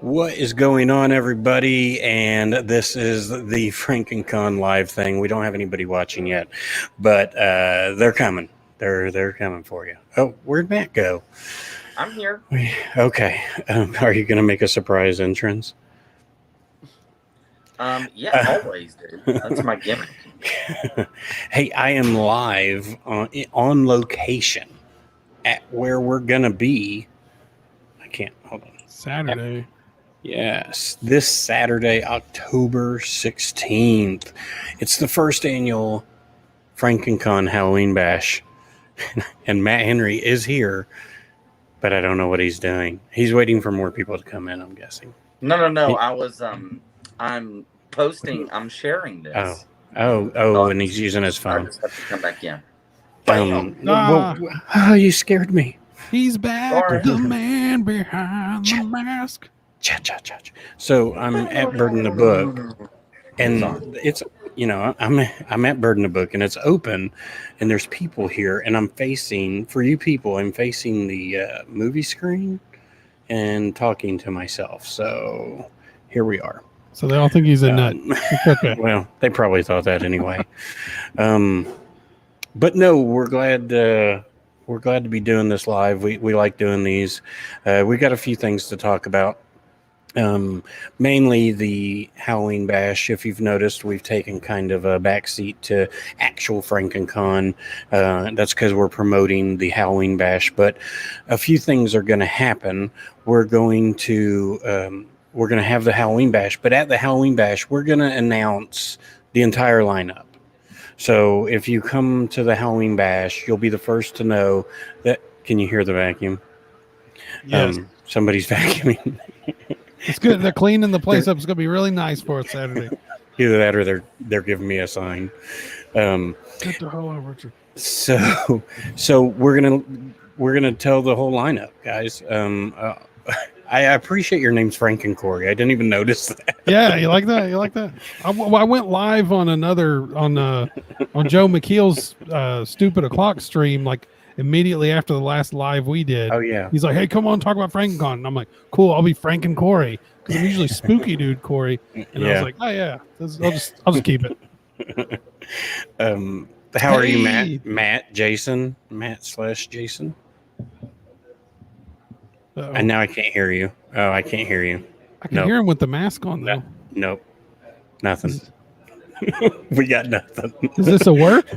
What is going on, everybody? And this is the FrankenCon live thing. We don't have anybody watching yet, but they're coming. They're coming for you. Oh, where'd Matt go? I'm here. Okay. Are you going to make a surprise entrance? Yeah, always, dude. That's my gimmick. Hey, I am live on location at where we're going to be. I can't. Hold on. Saturday. Yes, this Saturday, October 16th. It's the first annual FrankenCon Halloween Bash. And Matt Henry is here, but I don't know what he's doing. He's waiting for more people to come in, I'm guessing. No. I'm posting. I'm sharing this. And he's using his I phone. just have to come back in. You scared me. He's back, Sorry. the man behind the mask. Cha. So I'm at Bird in the Book, and it's I'm at Bird in the Book, and it's open, and there's people here, and I'm facing the movie screen and talking to myself. So here we are. So they all think he's a nut. Okay. Well, they probably thought that anyway. But no, we're glad to be doing this live. We like doing these. We got a few things to talk about. Mainly the Halloween Bash. If you've noticed, we've taken kind of a backseat to actual FrankenCon. That's because we're promoting the Halloween Bash. But a few things are going to happen. We're going to have the Halloween Bash, but at the Halloween Bash, we're going to announce the entire lineup. So if you come to the Halloween Bash, you'll be the first to know that. Can you hear the vacuum? Yes. Somebody's vacuuming. It's good. They're cleaning the place up. It's going to be really nice for us Saturday. Either that or they're giving me a sign. Get the hell over, Richard. So we're gonna tell the whole lineup, guys. I appreciate your name's FrankenCorey. I didn't even notice that. Yeah, you like that? You like that? I went live on on Joe McKeel's Stupid O'Clock stream like immediately after the last live we did. Oh yeah. He's like, "Hey, come on, talk about FrankenCon." And I'm like, "Cool, I'll be FrankenCorey because I'm usually Spooky Dude Corey." And I was like, "Oh yeah, I'll just keep it." How are you, Matt? Jason? Matt/Jason? Uh-oh. And now I can't hear you. Oh, I can't hear you. I can hear him with the mask on though. Nope. Nothing. We got nothing. Is this a work?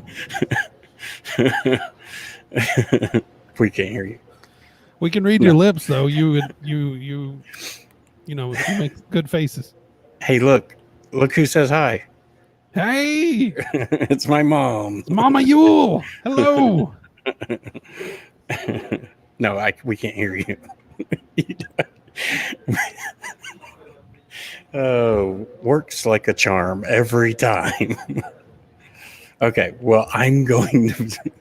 We can't hear you. We can read your lips though. You make good faces. Hey, look who says hi. Hey, it's my mom. It's Mama Yule. Hello. No, we can't hear you. Oh, works like a charm every time. Okay, well, I'm going to.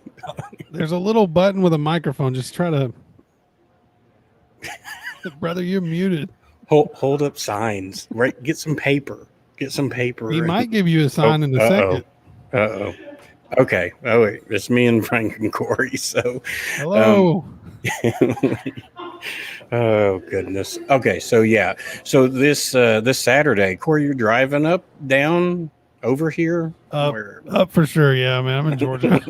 There's a little button with a microphone. Just try to. Brother, you're muted. Hold up signs. Right, get some paper. He might give you a sign in a second. Okay. Oh wait, it's me and FrankenCorey. So. Hello. Oh goodness. Okay, so yeah. So this Saturday, Corey, you're driving down over here? Up for sure, yeah, man. I'm in Georgia.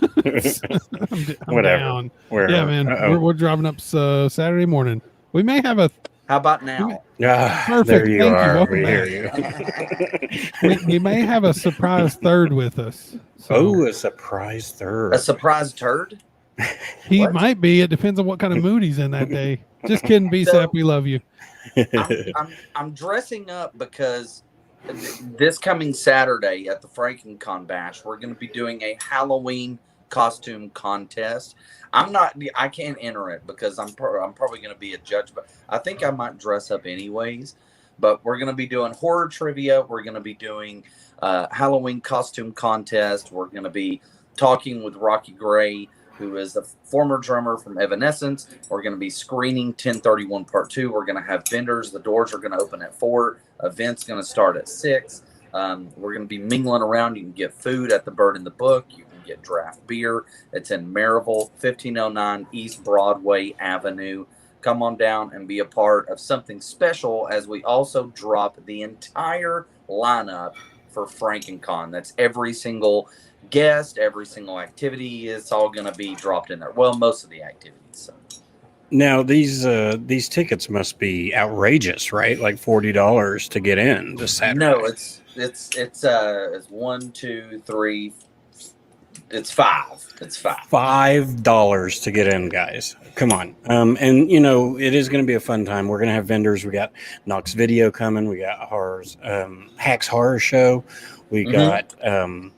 I'm Whatever. Down. Wherever. Yeah, man. We're driving up Saturday morning. We may have a. How about now? Perfect. There you Thank are. you. We hear you. we may have a surprise third with us. So. Oh, a surprise third. A surprise turd? He might be. It depends on what kind of mood he's in that day. Just kidding, BSAP. We love you. I'm dressing up because this coming Saturday at the FrankenCon Bash, we're going to be doing a Halloween costume contest. I can't enter it because I'm probably going to be a judge, but I think I might dress up anyways. But we're going to be doing horror trivia. We're going to be doing Halloween costume contest. We're going to be talking with Rocky Gray, who is the former drummer from Evanescence. We're going to be screening 1031 Part 2. We're going to have vendors. The doors are going to open at 4. Event's going to start at 6. We're going to be mingling around. You can get food at the Bird in the Book. You can get draft beer. It's in Maryville, 1509 East Broadway Avenue. come on down and be a part of something special as we also drop the entire lineup for FrankenCon. That's every single guest, every single activity. It's all going to be dropped in there. Well, most of the activities. So. Now these tickets must be outrageous, right? Like $40 to get in this Saturday. No, it's 1, 2, 3. It's 5. It's 5. $5 to get in, guys. Come on. And you know, it is going to be a fun time. We're going to have vendors. We got Knox Video coming. We got horrors, Hacks Horror Show. We got our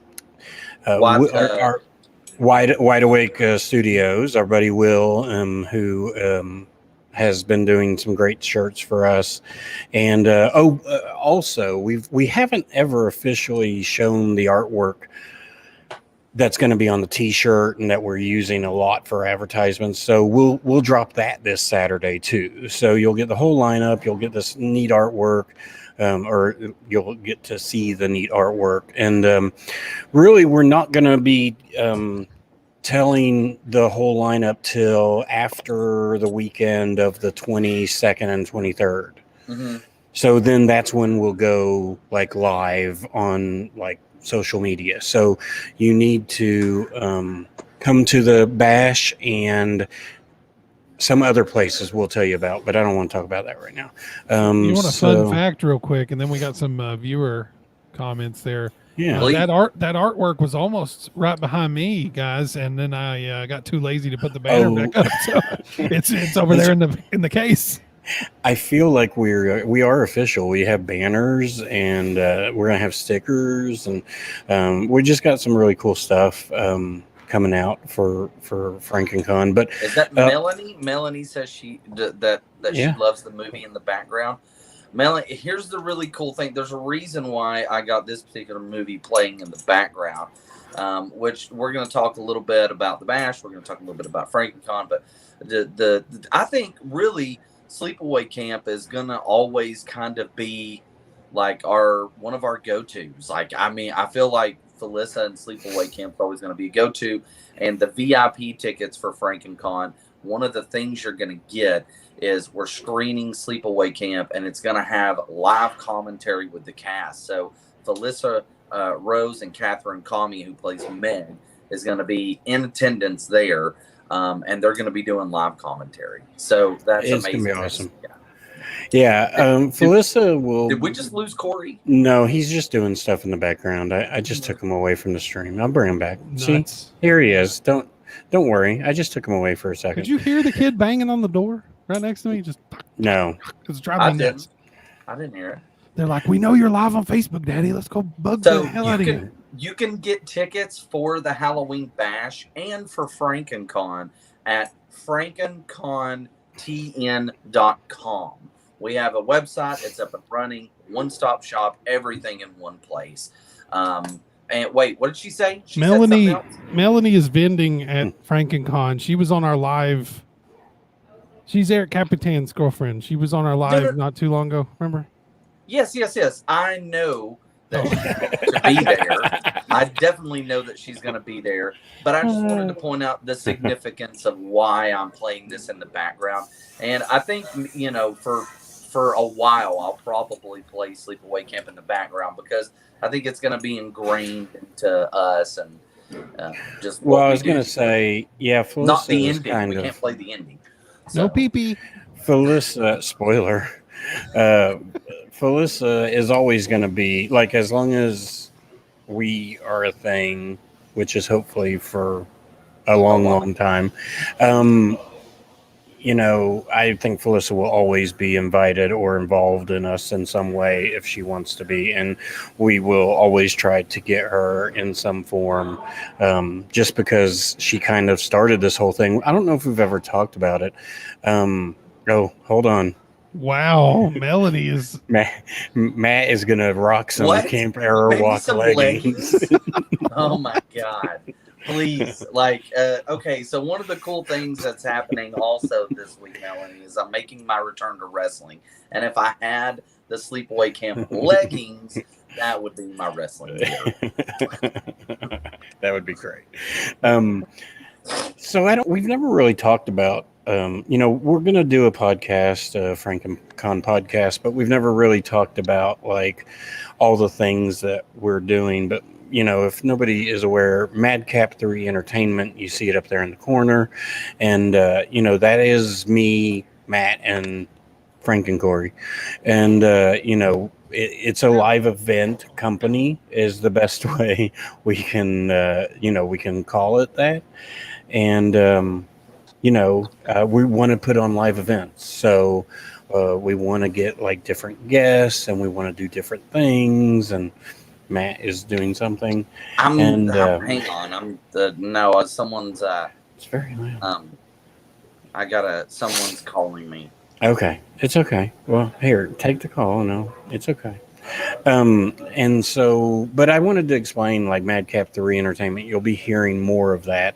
Wide Awake Studios. Our buddy Will, who has been doing some great shirts for us. And also we haven't ever officially shown the artwork that's going to be on the T-shirt and that we're using a lot for advertisements. So we'll drop that this Saturday too. So you'll get the whole lineup. You'll get this neat artwork, or you'll get to see the neat artwork. And really, we're not going to be telling the whole lineup till after the weekend of the 22nd and 23rd. Mm-hmm. So then that's when we'll go like live on like social media. So you need to come to the bash and some other places we'll tell you about, but I don't want to talk about that right now. You want a fun fact real quick, and then we got some viewer comments there. Yeah, that artwork was almost right behind me, guys, and then I got too lazy to put the banner back up. So it's over there in the case. I feel like we are official. We have banners, and we're gonna have stickers, and we just got some really cool stuff coming out for FrankenCon. But is that Melanie? Melanie says she loves the movie in the background. Melanie, here's the really cool thing. There's a reason why I got this particular movie playing in the background, which we're going to talk a little bit about the bash. We're going to talk a little bit about FrankenCon, but I think really Sleepaway Camp is going to always kind of be like one of our go-tos. Like, I mean, I feel like Felissa and Sleepaway Camp is always going to be a go-to, and the VIP tickets for FrankenCon, one of the things you're going to get is we're screening Sleepaway Camp, and it's going to have live commentary with the cast. So Felissa Rose and Catherine Comey, who plays Meg, is going to be in attendance there, and they're going to be doing live commentary. So that's amazing. It's going to be awesome. Yeah. Felissa will. Did we just lose Corey? No, he's just doing stuff in the background. I just took him away from the stream. I'll bring him back. See, here he is. Don't worry. I just took him away for a second. Did you hear the kid banging on the door right next to me? Just no. It's driving me nuts. I didn't hear it. They're like, we know you're live on Facebook, Daddy. Let's go bug the hell out of here. You can get tickets for the Halloween Bash and for FrankenCon at FrankenConTN.com. We have a website. It's up and running. One-stop shop. Everything in one place. And wait, what did she say? Melanie is vending at FrankenCon. She was on our live. She's Eric Capitan's girlfriend. She was on our live not too long ago. Remember? Yes. I know that to be there. I definitely know that she's going to be there. But I just wanted to point out the significance of why I'm playing this in the background. And I think, you know, for a while, I'll probably play Sleepaway Camp in the background because I think it's going to be ingrained into us and just. Well, I was going to say, yeah, Felissa not the ending. We can't play the ending. So. No pee-pee. Felissa, spoiler. Felissa is always going to be like, as long as we are a thing, which is hopefully for a long time. You know, I think Felissa will always be invited or involved in us in some way if she wants to be, and we will always try to get her in some form, just because she kind of started this whole thing. I don't know if we've ever talked about it. Oh, hold on. Wow, Melanie is Matt is gonna rock some Camp Arrow Walk leggings. Oh my God. Please, okay, so one of the cool things that's happening also this week, Melanie, is I'm making my return to wrestling. And if I had the Sleepaway Camp leggings, that would be my wrestling gear. That would be great. So we've never really talked about, we're going to do a podcast, FrankenCon podcast, but we've never really talked about like all the things that we're doing. But, if nobody is aware, Madcap 3 Entertainment, you see it up there in the corner. And, that is me, Matt, and Frank and Corey. And, it's a live event company is the best way we can, we can call it that. And we want to put on live events, so we want to get like different guests, and we want to do different things. And Matt is doing something. Hang on. Someone's. It's very loud. Someone's calling me. Okay, it's okay. Well, here, take the call. No, it's okay. But I wanted to explain like Madcap 3 Entertainment. You'll be hearing more of that,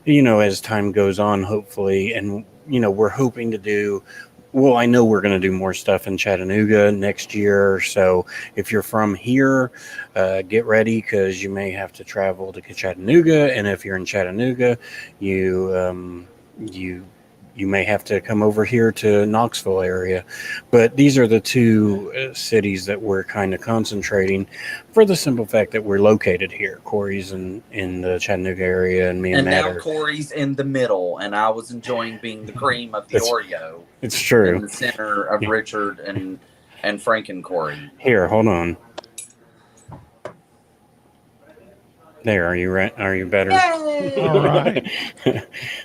as time goes on, hopefully. And, we're hoping to do, well, I know we're going to do more stuff in Chattanooga next year. So if you're from here, get ready, because you may have to travel to Chattanooga. And if you're in Chattanooga, you may have to come over here to Knoxville area. But these are the two cities that we're kind of concentrating, for the simple fact that we're located here. Corey's in the Chattanooga area, and me and Matt now Corey's in the middle, and I was enjoying being the cream of the Oreo. It's true. In the center of Richard and Frank and Corey. Here, hold on. There, are you right? Are you better? Yay! All right.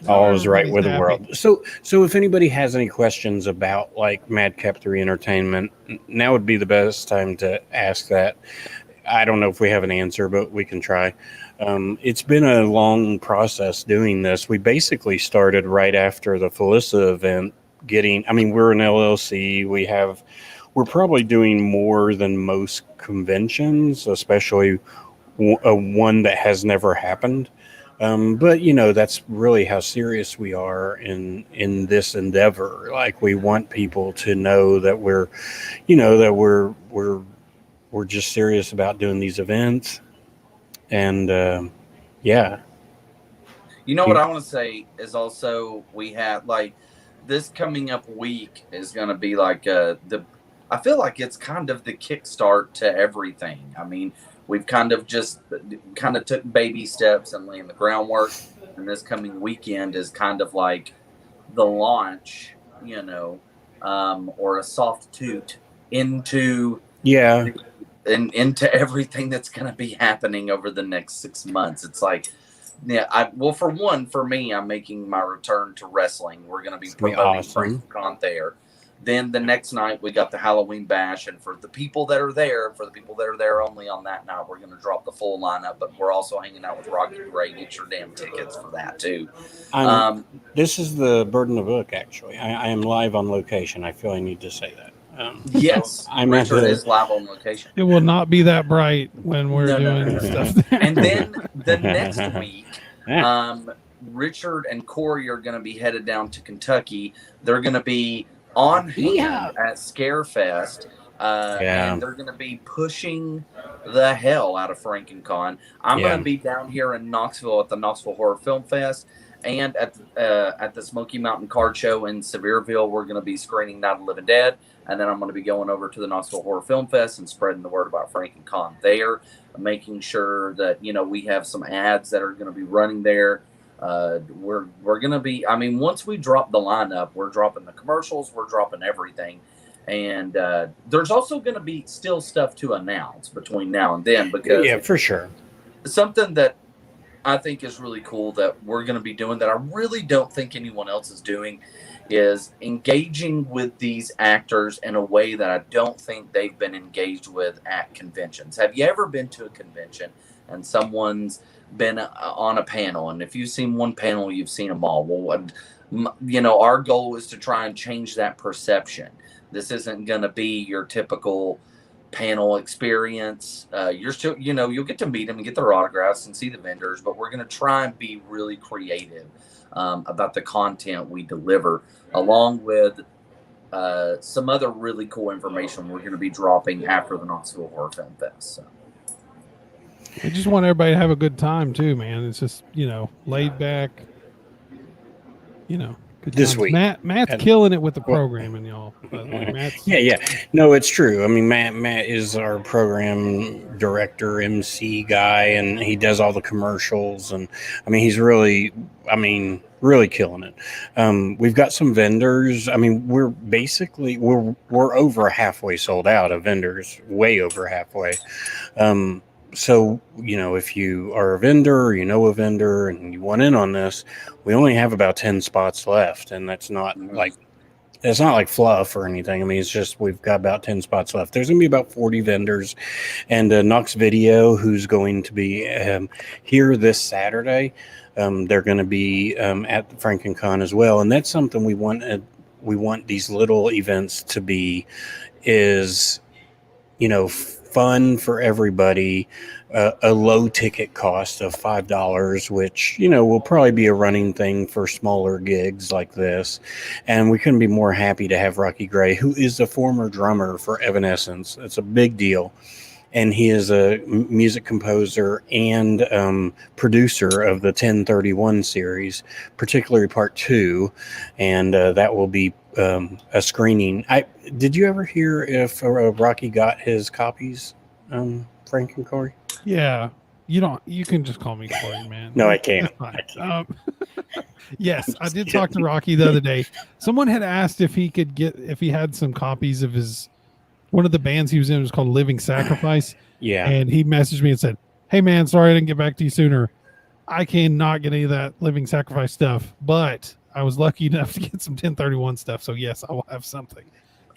All is right with the world. So if anybody has any questions about like Madcap 3 Entertainment, now would be the best time to ask that. I don't know if we have an answer, but we can try. It's been a long process doing this. We basically started right after the Felissa event. We're an LLC. We're probably doing more than most conventions, especially one that has never happened. But that's really how serious we are in this endeavor. Like, we want people to know that we're just serious about doing these events. And yeah. What I want to say is also, we have like this coming up week is going to be like I feel like it's kind of the kickstart to everything. We've kind of took baby steps and laying the groundwork, and this coming weekend is kind of like the launch, or a soft toot into into everything that's going to be happening over the next 6 months. It's like, for me, I'm making my return to wrestling. We're going to be promoting FrankenCon there. Then the next night we got the Halloween bash, and for the people that are there only on that night, we're going to drop the full lineup. But we're also hanging out with Rocky Ray. Get your damn tickets for that too. This is the burden of book. Actually, I am live on location. I feel I need to say that. Yes, Richard is live on location. It will not be that bright when we're doing stuff there. And then the next week, Richard and Corey are going to be headed down to Kentucky. They're going to be on hand at Scarefest, and they're going to be pushing the hell out of FrankenCon. I'm going to be down here in Knoxville at the Knoxville Horror Film Fest, and at the Smoky Mountain Card Show in Sevierville. We're going to be screening Night of the Living Dead, and then I'm going to be going over to the Knoxville Horror Film Fest and spreading the word about FrankenCon there, making sure that we have some ads that are going to be running there. We're going to be, once we drop the lineup, we're dropping the commercials, we're dropping everything. And there's also going to be still stuff to announce between now and then, because for sure. Something that I think is really cool that we're going to be doing that I really don't think anyone else is doing is engaging with these actors in a way that I don't think they've been engaged with at conventions. Have you ever been to a convention and someone's been on a panel, and if you've seen one panel, you've seen them all? Well, our goal is to try and change that perception. This isn't going to be your typical panel experience. You're still, you'll get to meet them and get their autographs and see the vendors, but we're going to try and be really creative about the content we deliver, along with some other really cool information we're going to be dropping after the Knoxville Horror Film Fest. So. I just want everybody to have a good time too, man. It's just, laid back, you know, good This times. week. Matt's And- killing it with the Well- programming, y'all. By the way, Matt's Yeah. No, it's true. I mean, Matt is our program director, MC guy, and he does all the commercials. And I mean, he's really killing it. We've got some vendors. I mean, we're over halfway sold out of vendors, way over halfway. So, if you are a vendor or you know a vendor and you want in on this, we only have about 10 spots left. And that's not like fluff or anything. I mean, it's just we've got about 10 spots left. There's going to be about 40 vendors. And Knox Video, who's going to be here this Saturday, they're going to be at the FrankenCon as well. And that's something we want these little events to be is, fun for everybody, a low ticket cost of $5, which, will probably be a running thing for smaller gigs like this. And we couldn't be more happy to have Rocky Gray, who is the former drummer for Evanescence. It's a big deal. And he is a music composer and producer of the 1031 series, particularly part 2. And that will be a screening. Did you ever hear if Rocky got his copies, Frank and Corey? Yeah. You can just call me Corey, man. No, I can't. Yes, I did talk to Rocky the other day. Someone had asked if he had some copies of one of the bands he was in was called Living Sacrifice. Yeah. And he messaged me and said, "Hey man, sorry I didn't get back to you sooner. I cannot get any of that Living Sacrifice stuff, but I was lucky enough to get some 1031 stuff. So yes, I will have something."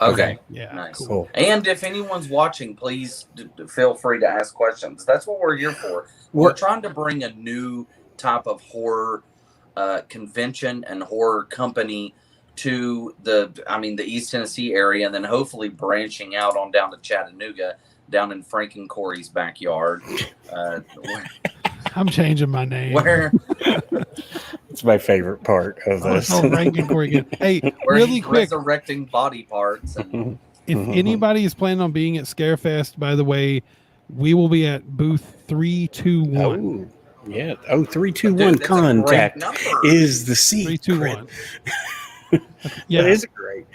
Okay. Yeah. Nice. Cool. And if anyone's watching, please feel free to ask questions. That's what we're here for. We're trying to bring a new type of horror convention and horror company to the East Tennessee area, and then hopefully branching out on down to Chattanooga, down in Frank and Corey's backyard. I'm changing my name. Where It's my favorite part of this. Frank and Corey again. Hey, where really he's quick. resurrecting body parts. And If anybody is planning on being at Scarefest, by the way, we will be at booth 321. Oh, yeah. Oh, 321 Dude, that's a great contact number. is the secret. 321. Yeah. That is great.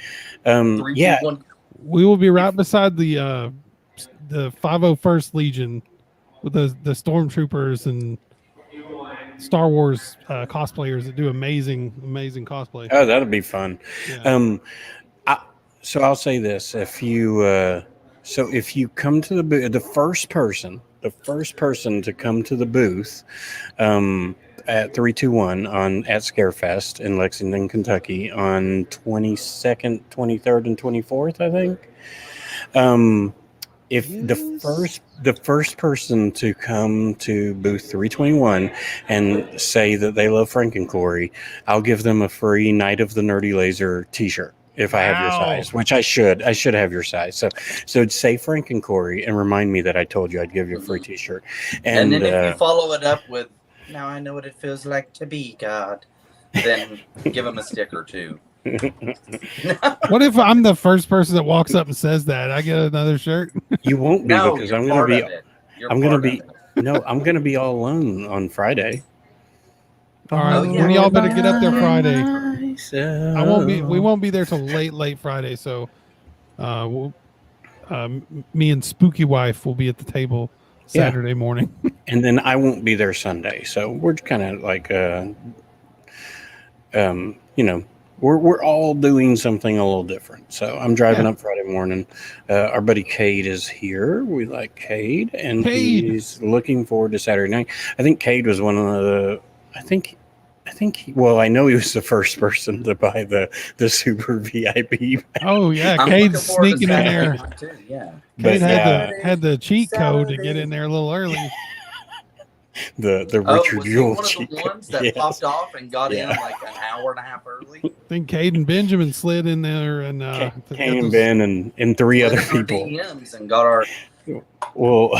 321. We will be right beside the 501st Legion with the stormtroopers and Star Wars cosplayers that do amazing cosplay. Oh, that'll be fun. Yeah. So I'll say this: if you come to the booth, the first person to come to the booth at 321 at Scarefest in Lexington, Kentucky, on 22nd, 23rd, and 24th, I think. If the first person to come to booth 321 and say that they love Frank and Corey, I'll give them a free Night of the Nerdy Laser t-shirt if I have your size, which I should have your size. So say Frank and Corey and remind me that I told you I'd give you a free t-shirt. And then if you follow it up with, "Now I know what it feels like to be God," then give them a sticker too. What if I'm the first person that walks up and says that? I get another shirt? You won't be No, because you're I'm going to part be of it. You're I'm going to part be of it. no, I'm going to be all alone on Friday. All right, Oh, yeah. well, y'all better get up there Friday. Myself. I won't be. We won't be there till late Friday. So, me and Spooky Wife will be at the table Saturday morning. And then I won't be there Sunday. So we're kind of like, we're all doing something a little different. So I'm driving up Friday morning. Our buddy Cade is here. We like Cade, and he's looking forward to Saturday night. I think Cade was one of the. I know he was the first person to buy the super VIP. Oh yeah, I'm Cade's looking forward to sneaking in there. Saturday night, too, yeah. Cade But, had the cheat code to get in there a little early. the Oh, Richard was he Jewell one of cheat the code. ones that Yes. popped off and got in Yeah. like an hour and a half early? I think Cade and Benjamin slid in there and Kane and Ben and three other Slid in our people. DMs and got our. Well,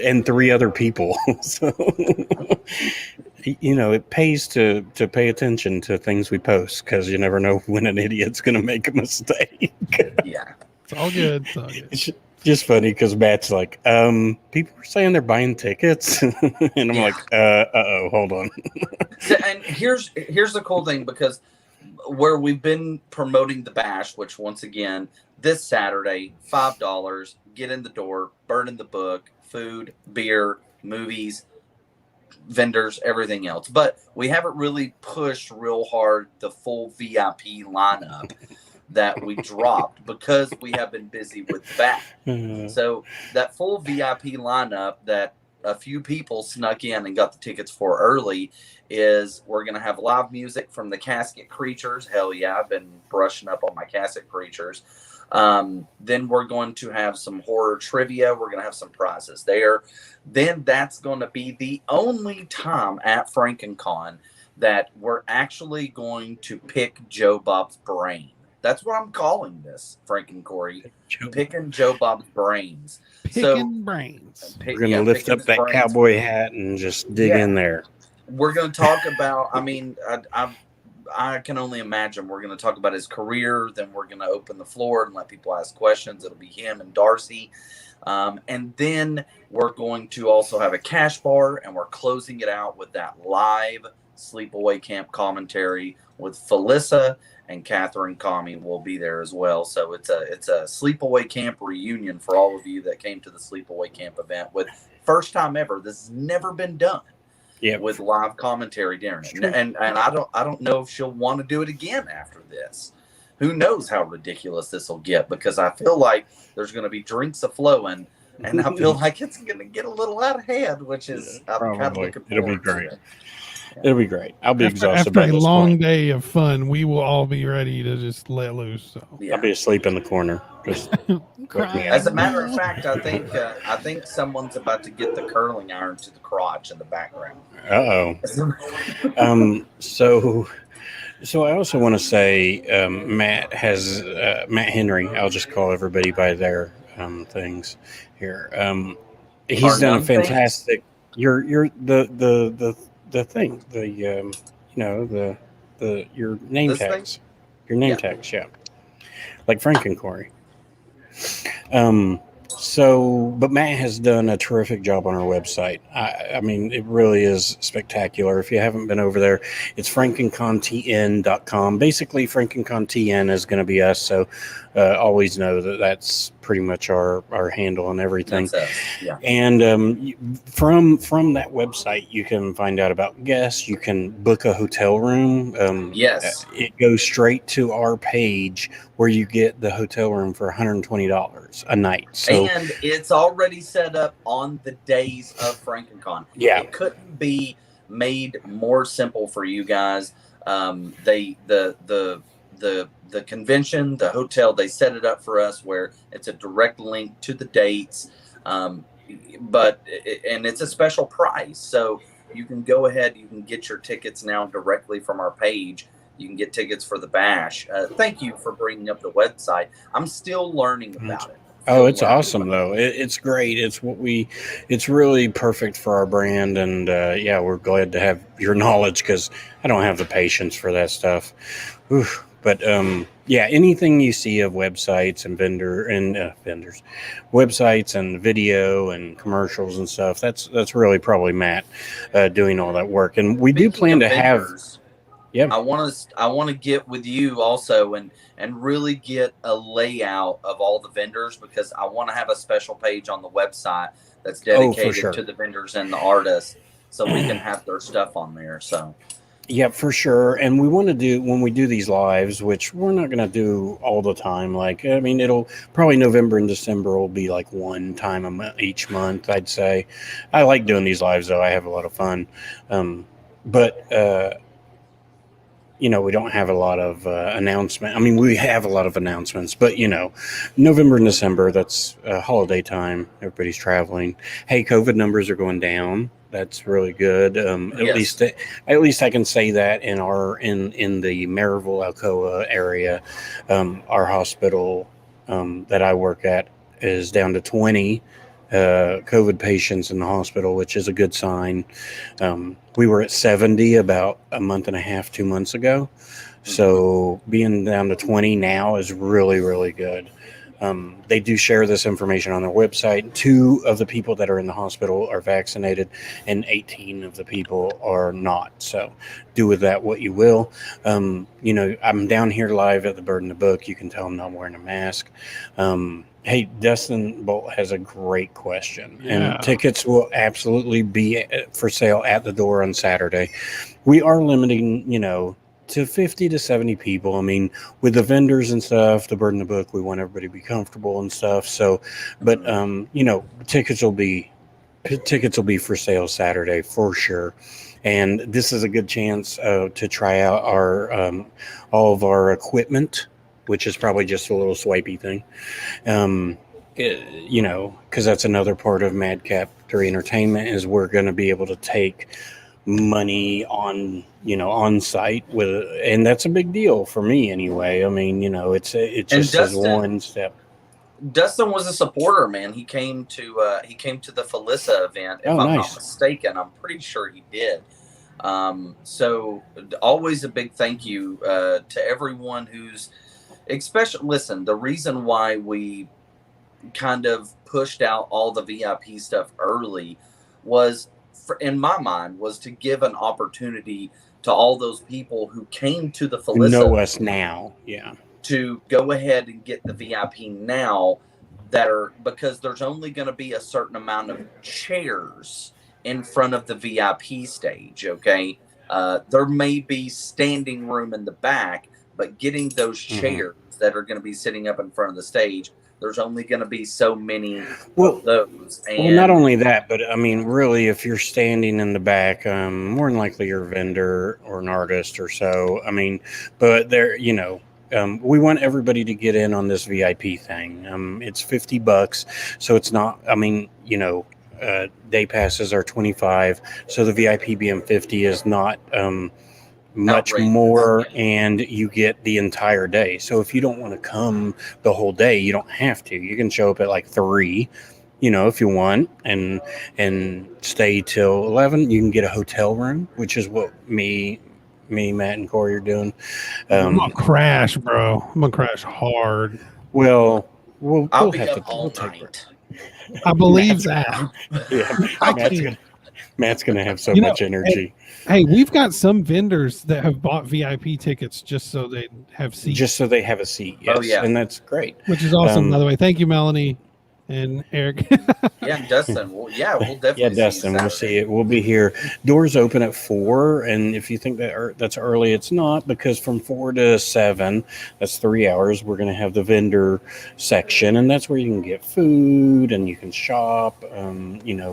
and three other people. So, it pays to pay attention to things we post because you never know when an idiot's going to make a mistake. Yeah. It's all good. It's all good. Just funny because Matt's like, people are saying they're buying tickets, and I'm Yeah. like, oh, hold on. So, and here's the cool thing, because where we've been promoting the bash, which once again this Saturday, $5, get in the door, burn in the book, food, beer, movies, vendors, everything else. But we haven't really pushed real hard the full VIP lineup that we dropped because we have been busy with the bash. So that full VIP lineup that a few people snuck in and got the tickets for early is, we're going to have live music from the Casket Creatures. Hell yeah, I've been brushing up on my Casket Creatures. Then we're going to have some horror trivia. We're going to have some prizes there. Then that's going to be the only time at FrankenCon that we're actually going to pick Joe Bob's brain. That's what I'm calling this, Frank and Corey. Picking Joe Bob's brains. Picking brains. We're going to lift up that cowboy hat and just dig in there. We're going to talk about, I mean, I can only imagine we're going to talk about his career. Then we're going to open the floor and let people ask questions. It'll be him and Darcy. And then we're going to also have a cash bar, and we're closing it out with that live sleepaway camp commentary with Felissa, and Catherine Kami will be there as well. So it's a sleepaway camp reunion for all of you that came to the sleepaway camp event, with first time ever. This has never been done. Yeah, with live commentary during it. And I don't know if she'll want to do it again after this. Who knows how ridiculous this will get, because I feel like there's going to be drinks a flowing, and I feel like it's going to get a little out of hand, which is I'm kind of looking forward. It'll be great. It'll be great. I'll be exhausted after a long day of fun. We will all be ready to just let loose. So. Yeah. I'll be asleep in the corner. As a matter of fact, I think someone's about to get the curling iron to the crotch in the background. So I also want to say Matt Henry. I'll just call everybody by their things here. He's done a fantastic. You're the thing, your name tags, yeah, like Frank and Corey. But Matt has done a terrific job on our website. I mean, it really is spectacular. If you haven't been over there, it's FrankenConTN.com. Basically, FrankenConTN is going to be us, so always know that that's pretty much our handle and everything. Yeah. And from that website, you can find out about guests. You can book a hotel room. Yes. It goes straight to our page where you get the hotel room for $120 a night. So, and it's already set up on the days of FrankenCon. Yeah. It couldn't be made more simple for you guys. The convention, the hotel, they set it up for us where it's a direct link to the dates, but it's a special price, so you can go ahead, you can get your tickets now directly from our page. You can get tickets for the bash. Thank you for bringing up the website. I'm still learning about it. Oh, it's awesome though. It's great. It's really perfect for our brand, and we're glad to have your knowledge, because I don't have the patience for that stuff. Oof. But anything you see of websites and vendors, websites and video and commercials and stuff, that's really probably Matt doing all that work. And we do plan to have. Yeah, I want to get with you also and really get a layout of all the vendors, because I want to have a special page on the website that's dedicated to the vendors and the artists, so we can have their stuff on there. So. Yeah, for sure. And we want to do, when we do these lives, which we're not going to do all the time. It'll probably November and December will be like one time each month, I'd say. I like doing these lives though. I have a lot of fun. We don't have a lot of announcement. I mean, we have a lot of announcements, but November and December, that's holiday time. Everybody's traveling. Hey, COVID numbers are going down. That's really good. Yes. At least I can say that in the Maryville, Alcoa area, our hospital that I work at is down to 20 COVID patients in the hospital, which is a good sign. We were at 70 about a month and a half, 2 months ago. So being down to 20 now is really, really good. They do share this information on their website. 2 of the people that are in the hospital are vaccinated, and 18 of the people are not. So do with that what you will. I'm down here live at the Bird in the Book. You can tell I'm not wearing a mask. Hey, Dustin Bolt has a great question. Yeah. And tickets will absolutely be for sale at the door on Saturday. We are limiting, to 50 to 70 people. I mean, with the vendors and stuff, the Bird in the Book, we want everybody to be comfortable and stuff. So, but, tickets will be for sale Saturday for sure. And this is a good chance to try out all of our equipment, which is probably just a little swipey thing. Because that's another part of Madcap 3 Entertainment is we're going to be able to take money on site and that's a big deal for me anyway. I mean, it just is one step. Dustin was a supporter, man. He came to the Felissa event, if I'm not mistaken. I'm pretty sure he did. So always a big thank you to everyone who's listen, the reason why we kind of pushed out all the VIP stuff early was, in my mind, was to give an opportunity to all those people who came to the Felissa know us now, to go ahead and get the VIP now, because there's only going to be a certain amount of chairs in front of the VIP stage. Okay, there may be standing room in the back, but getting those chairs that are going to be sitting up in front of the stage, there's only going to be so many of those. And not only that, but I mean, really, if you're standing in the back, more than likely you're a vendor or an artist or so. I mean, but we want everybody to get in on this VIP thing. It's $50, so it's not. I mean, day passes are $25, so the VIP being $50 is not much outrageous. More, and you get the entire day. So if you don't want to come the whole day, you don't have to. You can show up at like 3, if you want, and stay till 11. You can get a hotel room, which is what me, Matt, and Corey are doing. I'm gonna crash, bro. I'm gonna crash hard. Well, I'll be up all night. I believe that. Yeah, Matt's gonna have so much energy. Hey, we've got some vendors that have bought VIP tickets just so they have seats. Just so they have a seat. Yes. Oh, yeah. And that's great. Which is awesome, by the way. Thank you, Melanie and Eric. Yeah, Dustin. We'll definitely. Yeah, Dustin. We'll see it. We'll be here. Doors open at 4, and if you think that's early, it's not, because from 4 to 7, that's 3 hours. We're going to have the vendor section, and that's where you can get food and you can shop.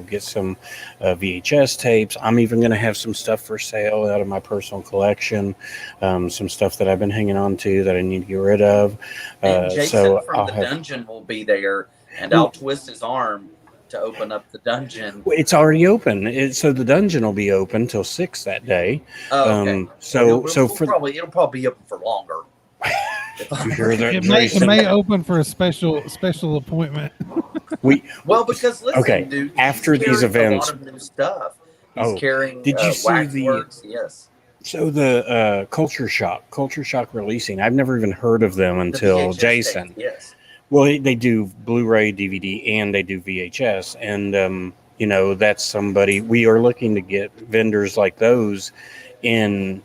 Get some VHS tapes. I'm even going to have some stuff for sale out of my personal collection. Some stuff that I've been hanging on to that I need to get rid of. And Jason from the dungeon will be there. And I'll twist his arm to open up the dungeon. It's already open. So the dungeon will be open till 6 that day. Oh, okay. It'll probably be open for longer. You hear that? It may open for a special appointment. Because listen, dude, after these events, a lot of new stuff. He's carrying. Did you see Waxworks? Yes. So the Culture Shock releasing. I've never even heard of them until Jason. State, yes. Well, they do Blu-ray, DVD, and they do VHS. And, that's somebody. We are looking to get vendors like those in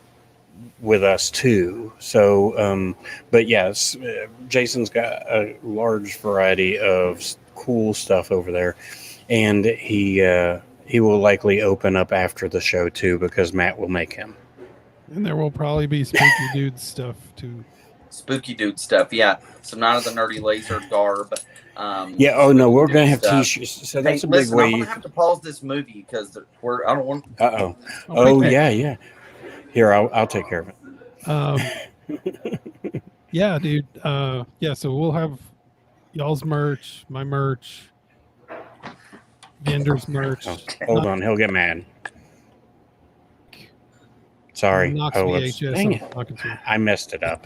with us, too. So, but yes, Jason's got a large variety of cool stuff over there. And he will likely open up after the show, too, because Matt will make him. And there will probably be Spooky Dude stuff, too. Spooky Dude stuff, yeah. So not of the nerdy laser garb. We're gonna have t-shirts. So that's a big way. I'm gonna have to pause this movie because I don't want. Yeah. Here, I'll take care of it. Yeah, dude. So we'll have y'all's merch, my merch, vendors merch. Okay. Hold on, he'll get mad. Sorry. Dang it. I messed it up.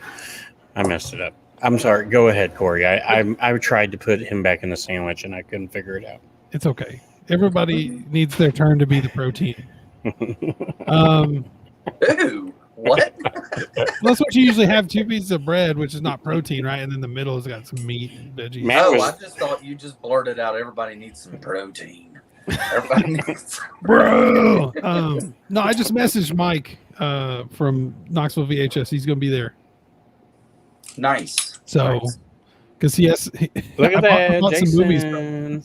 I'm sorry. Go ahead, Corey. I tried to put him back in the sandwich and I couldn't figure it out. It's okay. Everybody needs their turn to be the protein. Ooh, What? That's what you usually have: 2 pieces of bread, which is not protein, right? And then the middle has got some meat and veggies. Matt Oh, was- I just thought you just blurted out. Everybody needs some protein. Everybody needs. Bro, no, I just messaged Mike from Knoxville VHS. He's going to be there. Nice. So, Nice. because he has, Look at I that, bought some movies. Jason.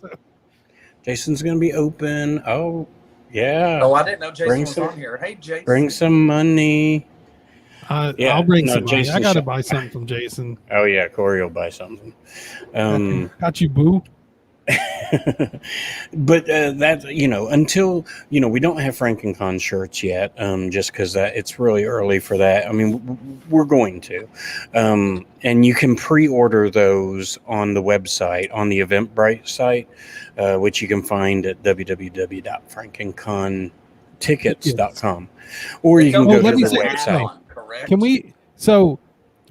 Jason's gonna be open. Oh, yeah. Oh, I didn't know Jason Bring was some- on here. Hey, Jason. Bring some money. Yeah, I'll bring some money. I Jason got to shot- buy something from Jason. Oh yeah, Corey will buy something. Got you, boo. But that until we don't have FrankenCon shirts yet, just because it's really early for that. I mean, we're going to, and you can pre-order those on the website, on the Eventbrite site, which you can find at www.frankencontickets.com, or you can go to the website. Correct. Can we? So,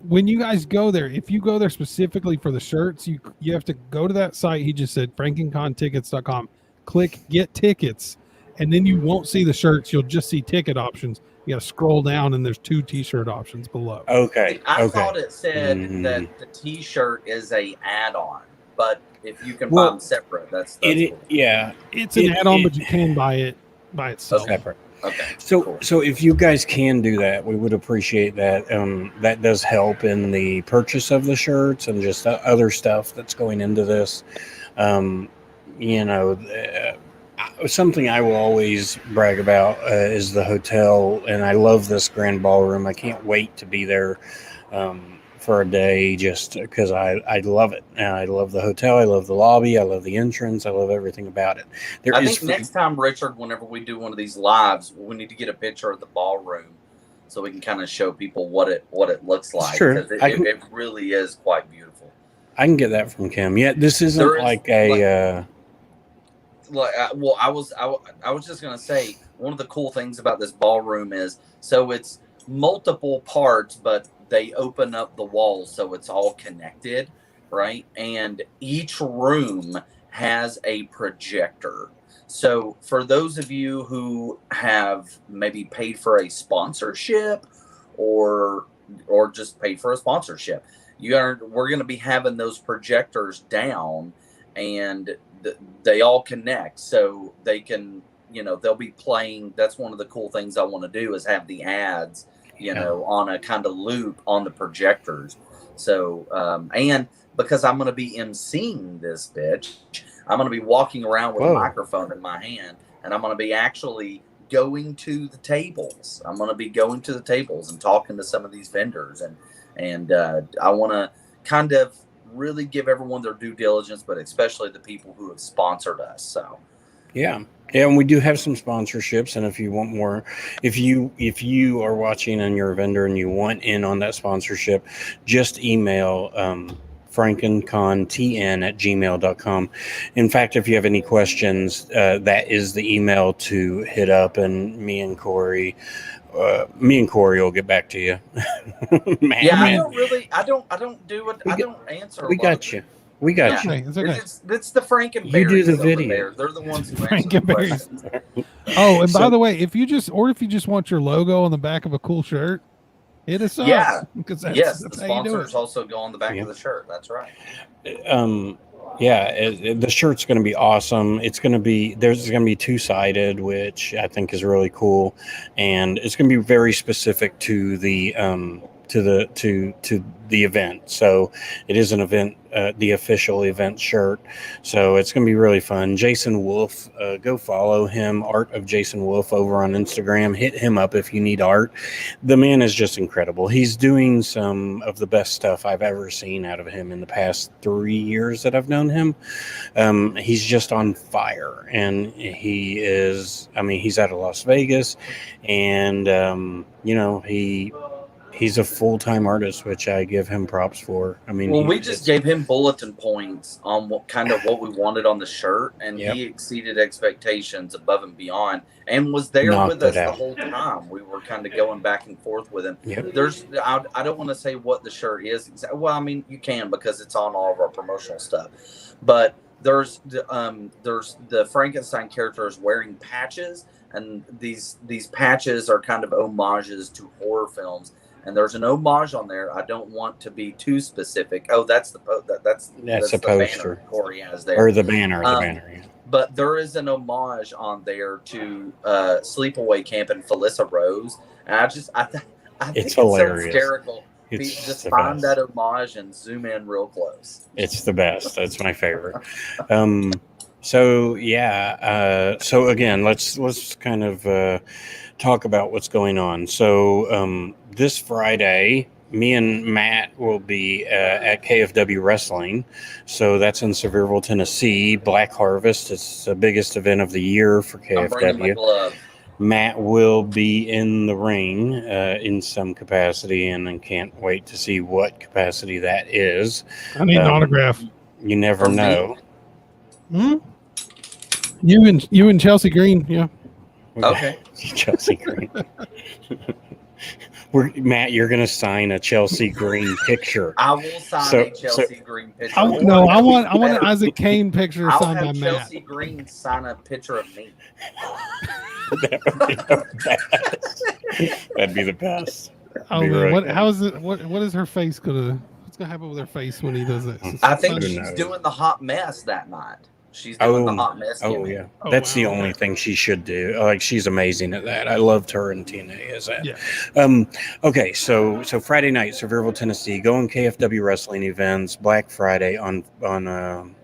when you guys go there, if you go there specifically for the shirts, you have to go to that site. He just said FrankenContickets.com. Click Get Tickets, and then you won't see the shirts. You'll just see ticket options. You got to scroll down, and there's 2 T-shirt options below. Okay. I thought it said that the T-shirt is a add-on, but if you can buy them separate, that's it. Cool. Yeah, It's an add-on, but you can buy it by itself. separate. Okay. So, cool. so if you guys can do that, we would appreciate that. That does help in the purchase of the shirts and just other stuff that's going into this. Something I will always brag about is the hotel, and I love this grand ballroom. I can't wait to be there for a day, just because I love it. I love the hotel. I love the lobby. I love the entrance. I love everything about it. I think next time, Richard, whenever we do one of these lives, we need to get a picture of the ballroom so we can kind of show people what it looks like. Sure. It really is quite beautiful. I can get that from Kim. Yeah, this isn't like a. Well, I was just gonna say, one of the cool things about this ballroom is, so it's multiple parts, but they open up the walls so it's all connected, right? And each room has a projector. So for those of you who have maybe paid for a sponsorship or just paid for a sponsorship, we're going to be having those projectors down, and they all connect, so they can, they'll be playing. That's one of the cool things I want to do, is have the ads, on a kind of loop on the projectors. So, and because I'm going to be emceeing this bitch, I'm going to be walking around with a microphone in my hand, and I'm going to be actually going to the tables. I'm going to be going to the tables and talking to some of these vendors, and I want to kind of really give everyone their due diligence, but especially the people who have sponsored us. So, yeah, and we do have some sponsorships, and if you want more, if you are watching and you're a vendor and you want in on that sponsorship, just email frankencontn@gmail.com. In fact, if you have any questions, that is the email to hit up, and me and Corey will get back to you. I don't answer. We got you. We got you. It's okay. It's the Frankenberries. You do the video. They're the ones who Frankenberries. Oh, and by the way, if you just want your logo on the back of a cool shirt, hit us up. Yeah, because the sponsors also go on the back of the shirt. That's right. The shirt's going to be awesome. There's going to be 2-sided, which I think is really cool, and it's going to be very specific to the event. So it is an event, the official event shirt. So it's going to be really fun. Jason Wolf, go follow him, Art of Jason Wolf, over on Instagram. Hit him up if you need art. The man is just incredible. He's doing some of the best stuff I've ever seen out of him in the past 3 years that I've known him. He's just on fire, and he's out of Las Vegas, and he's a full-time artist, which I give him props for. I mean, we just gave him bulletin points on what we wanted on the shirt, and he exceeded expectations above and beyond, and was there with us the whole time. We were kind of going back and forth with him. Yep. I don't want to say what the shirt is. Well, I mean, you can, because it's on all of our promotional stuff, but there's the Frankenstein characters wearing patches, and these patches are kind of homages to horror films. And there's an homage on there. I don't want to be too specific. Oh, that's the that's the banner poster Corey has there, or the banner. Yeah. But there is an homage on there to Sleepaway Camp and Felissa Rose, and I think it's hilarious. So hysterical. It's just find that homage and zoom in real close. It's the best. That's my favorite. So yeah. So again, let's kind of talk about what's going on. So this Friday, me and Matt will be at KFW Wrestling. So that's in Sevierville, Tennessee. Black Harvest. It's the biggest event of the year for KFW. I'm bringing my glove. Matt will be in the ring in some capacity, and I can't wait to see what capacity that is. I need an autograph. You never know. You and Chelsea Green, yeah. Okay. Chelsea Green. Matt, you're going to sign a Chelsea Green picture. I will sign a Chelsea Green picture. I want an Isaac Kane picture signed by Matt. Chelsea Green sign a picture of me. That would be the best. That'd be the best. Oh man, really how is it? What is her face gonna? What's gonna happen with her face when he does it? I think she's doing the hot mess that night. She's doing the hot mess. Yeah, that's the only thing she should do. Like, she's amazing at that. I loved her and TNA as that. Yeah. Okay, so Friday night, Sevierville, Tennessee. Go on KFW Wrestling Events. Black Friday on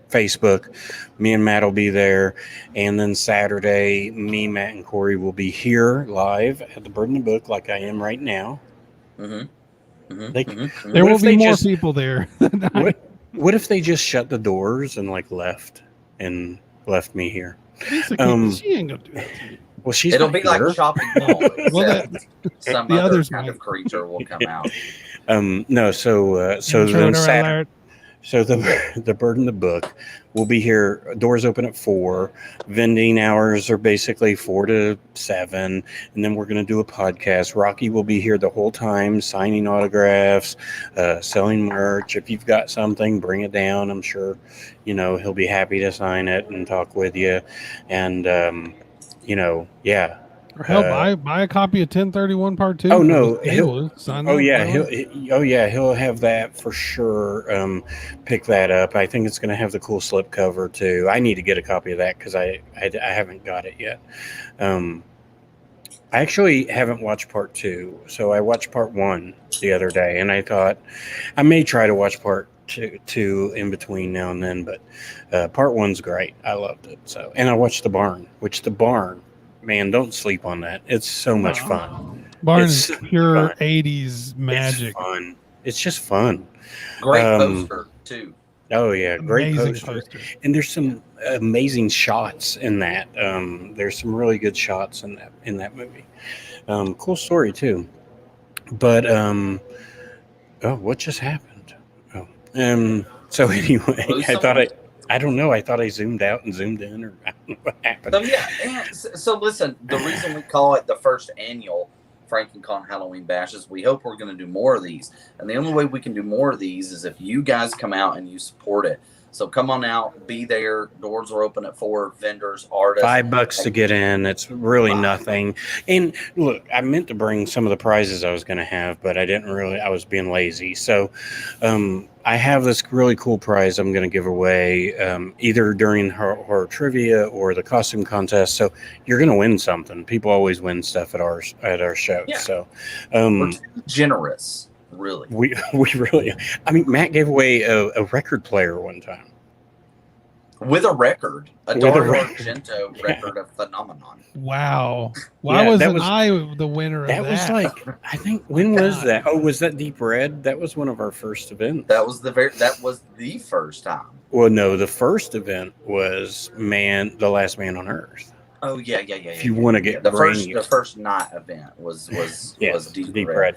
Facebook. Me and Matt will be there, and then Saturday, me, Matt, and Corey will be here live at the Bird in the Book, like I am right now. There will be more people there. What if they just shut the doors and left me here? She ain't gonna do that to you. Well, it'll be here. like shopping mall. Well, some the other others kind of creature will come out. No, so then Saturday. So the Bird in the Book will be here. Doors open at 4. Vending hours are basically 4 to 7, and then we're going to do a podcast. Rocky will be here the whole time, signing autographs, selling merch. If you've got something, bring it down. I'm sure, he'll be happy to sign it and talk with you. And yeah. Or hell, buy a copy of 1031 Part 2. Oh no, he'll have that for sure. Pick that up. I think it's going to have the cool slip cover too. I need to get a copy of that because I haven't got it yet. I actually haven't watched Part 2, so I watched Part 1 the other day, and I thought I may try to watch Part 2 in between now and then. But Part 1's great. I loved it. So, and I watched The Barn, man, don't sleep on that. It's so much fun. Barn is pure 80s magic. It's fun. It's just fun. Great poster, too. Oh, yeah. Great Amazing poster. And there's some amazing shots in that. There's some really good shots in that movie. Cool story, too. But, what just happened? So anyway, I don't know. I thought I zoomed out and zoomed in, or I don't know what happened. So yeah. So listen, the reason we call it the first annual FrankenCon Halloween Bash is we hope we're going to do more of these, and the only way we can do more of these is if you guys come out and you support it. So come on out, be there. Doors are open at 4. Vendors, artists. $5 to get in. It's really nothing. And look, I meant to bring some of the prizes I was going to have, but I didn't really. I was being lazy. So I have this really cool prize I'm going to give away either during horror trivia or the costume contest. So you're going to win something. People always win stuff at our show. Yeah. So we're too generous. Really, we really. I mean, Matt gave away a record player one time with a record, a Dario Argento record of Phenomenon. Wow, why wasn't I the winner of that? That was I think when was that? Oh, was that Deep Red? That was one of our first events. That was the first time. Well, no, the first event was The Last Man on Earth. Oh yeah. If you want to get the first night event was Deep Red.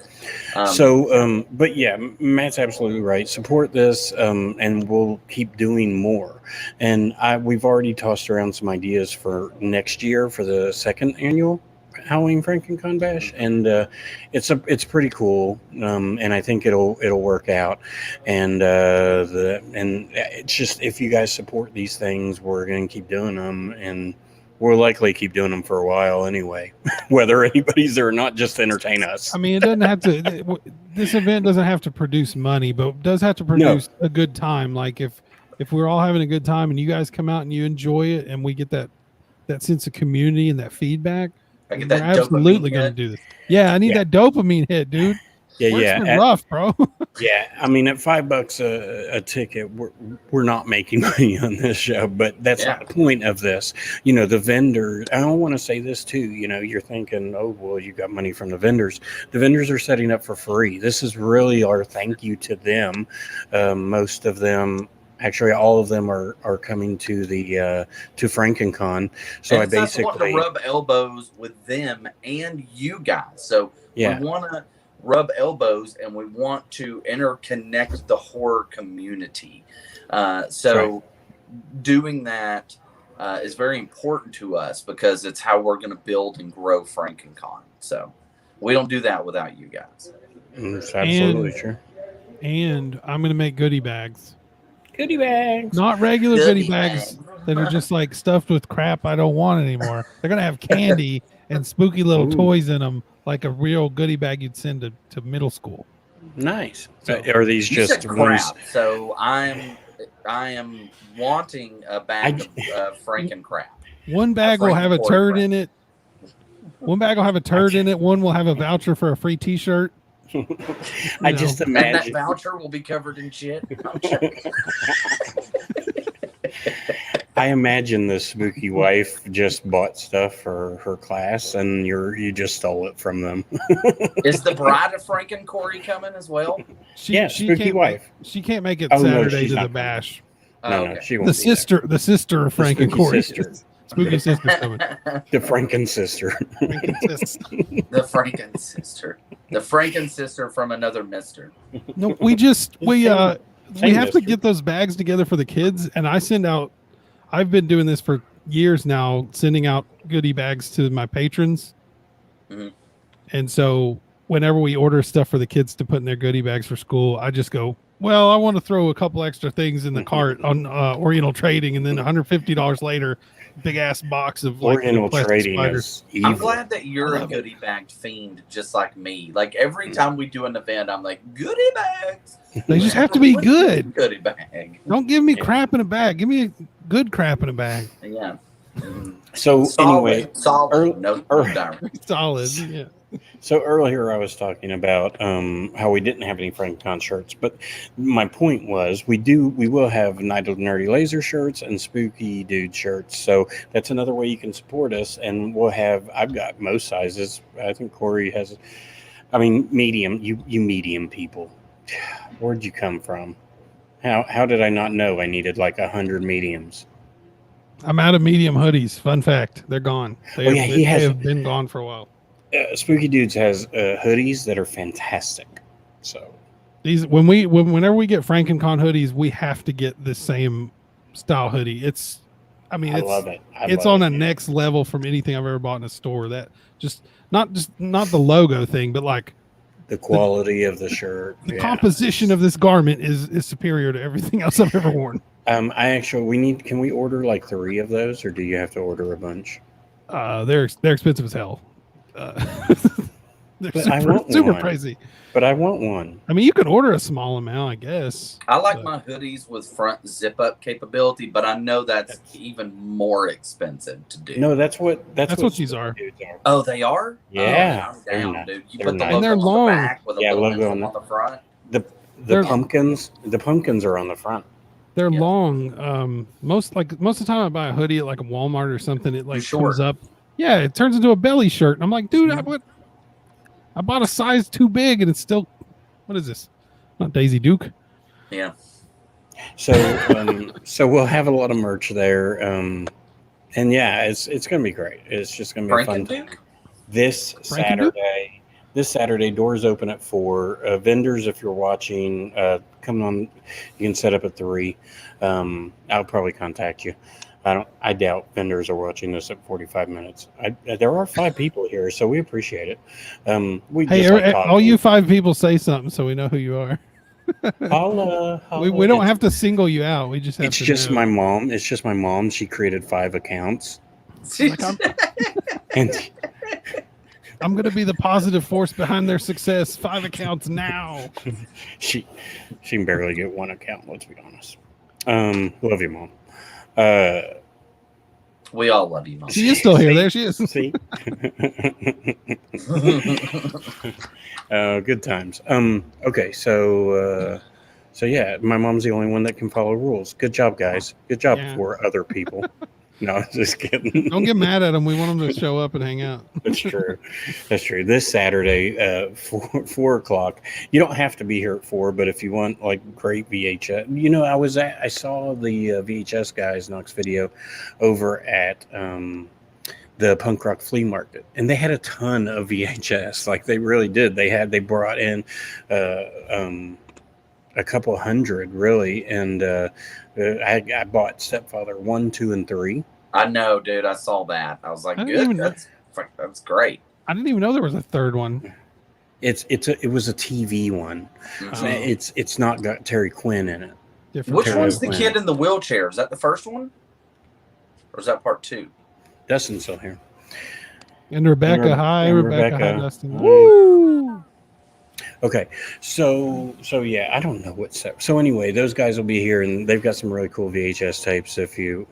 But yeah, Matt's absolutely right. Support this, and we'll keep doing more. And we've already tossed around some ideas for next year for the second annual. Halloween FrankenCon Bash, and it's pretty cool, and I think it'll work out. And it's just, if you guys support these things, we're going to keep doing them, and we'll likely keep doing them for a while anyway, whether anybody's there or not, just to entertain us. I mean, it doesn't have to. This event doesn't have to produce money, but it does have to produce a good time. Like if we're all having a good time and you guys come out and you enjoy it, and we get that sense of community and that feedback, I get we're that absolutely going to do this. Yeah, I need that dopamine hit, dude. Yeah, It's been rough, bro. Yeah, I mean, at $5 a ticket, we're not making money on this show, but that's not the point of this. You know, the vendors, I don't want to say this too, you know, you're thinking, oh, well, you got money from the vendors. The vendors are setting up for free. This is really our thank you to them. Most of them, actually, all of them are coming to the to FrankenCon. So and I basically want to rub elbows with them and you guys. So we want to rub elbows, and we want to interconnect the horror community. Doing that is very important to us, because it's how we're going to build and grow FrankenCon. So we don't do that without you guys. It's absolutely true. And I'm going to make goodie bags. Goodie bags. Not regular goodie bags that are just like stuffed with crap I don't want anymore. They're going to have candy and spooky little toys in them, like a real goodie bag you'd send to middle school. Nice. So, are these just ones? So I am wanting a bag of Franken crap. One bag will have a turd in it. One bag will have a turd in it. One will have a voucher for a free T-shirt. I just imagine and that voucher will be covered in shit. I'm sure. I imagine the spooky wife just bought stuff for her class, and you just stole it from them. Is the bride of Franken Corey coming as well? She spooky wife. She can't make it Saturday to the bash. No, she won't. The sister of Franken Corey. Spooky sister's coming. The Franken sister. The Franken sister. The Franken sister from another mister. No, we have to get those bags together for the kids, and I've been doing this for years now, sending out goodie bags to my patrons. Mm-hmm. And so whenever we order stuff for the kids to put in their goodie bags for school, I just go, well, I want to throw a couple extra things in the cart on Oriental Trading, and then $150 later, big ass box of like Oriental Trading is evil. I'm glad that you're a goodie bag fiend, just like me. Like every time we do an event, I'm like, goodie bags. They just have to be good. Goodie bag. Don't give me crap in a bag. Give me a good crap in a bag. Yeah. So anyway, solid. Solid. Yeah. So earlier I was talking about how we didn't have any FrankenCon shirts, but my point was we will have Night of the Nerdy Laser shirts and Spooky Dude shirts. So that's another way you can support us, and I've got most sizes. I think Corey has. I mean, medium. You medium people. Where'd you come from? How did I not know I needed like 100 mediums? I'm out of medium hoodies. Fun fact, they're gone. They have been gone for a while. Spooky Dudes has hoodies that are fantastic. So whenever we get FrankenCon hoodies, we have to get the same style hoodie. I love it. It's on a next level from anything I've ever bought in a store. That not the logo thing, but like the quality of the shirt. The composition of this garment is superior to everything else I've ever worn. Can we order like 3 of those, or do you have to order a bunch? They're expensive as hell. They're super crazy. But I want one. I mean, you can order a small amount, I guess. I like my hoodies with front zip-up capability, but I know that's even more expensive to do. No, that's what these are. Oh, they are? Yeah. Oh, I'm down, dude. You put the logo on long. the back with a logo on the front. The pumpkins are on the front. They're long. Most of the time I buy a hoodie at like a Walmart or something, it like comes up. Yeah, it turns into a belly shirt. And I'm like, dude, I bought a size too big, and it's still. What is this? Not Daisy Duke. Yeah. So we'll have a lot of merch there, and yeah, it's going to be great. It's just going to be a fun time. This Saturday, doors open at 4. Vendors, if you're watching, come on. You can set up at 3. I'll probably contact you. I doubt vendors are watching this at 45 minutes. There are 5 people here, so we appreciate it. We Hey, just like all you talking. 5 people say something so we know who you are. Holla, We holla. don't have to single you out. We just have It's to just know. my mom. It's just my mom. She created 5 accounts, Like, and I'm going to be the positive force behind their success. 5 accounts now. she can barely get 1 account. Let's be honest. Love you, mom. We all love you, Mom. She is still here. There she is. See. Good times. Okay, so yeah, my mom's the only one that can follow rules. Good job, guys. Good job Yeah. for other people. No, just kidding. Don't get mad at them. We want them to show up and hang out. That's true. That's true. This Saturday, 4 o'clock. You don't have to be here at 4, but if you want like great VHS, I saw the VHS guys Knox Video over at the punk rock flea market, and they had a ton of VHS. Like they really did. They brought in a couple hundred really, and I bought Stepfather 1, 2, and 3. I know, dude. I saw that. I was like, good. That's great. I didn't even know there was a third one. It was a TV one. Mhm. It's not got Terry Quinn in it. Different. Which Terry one's the Quinn. kid in the wheelchair? Is that the first one, or is that part 2? Dustin's still here. And Rebecca. Hi, and Rebecca. Hi, Rebecca. Dustin. Hi. Woo! Okay, so yeah, I don't know what's up. So anyway, those guys will be here, and they've got some really cool VHS tapes if you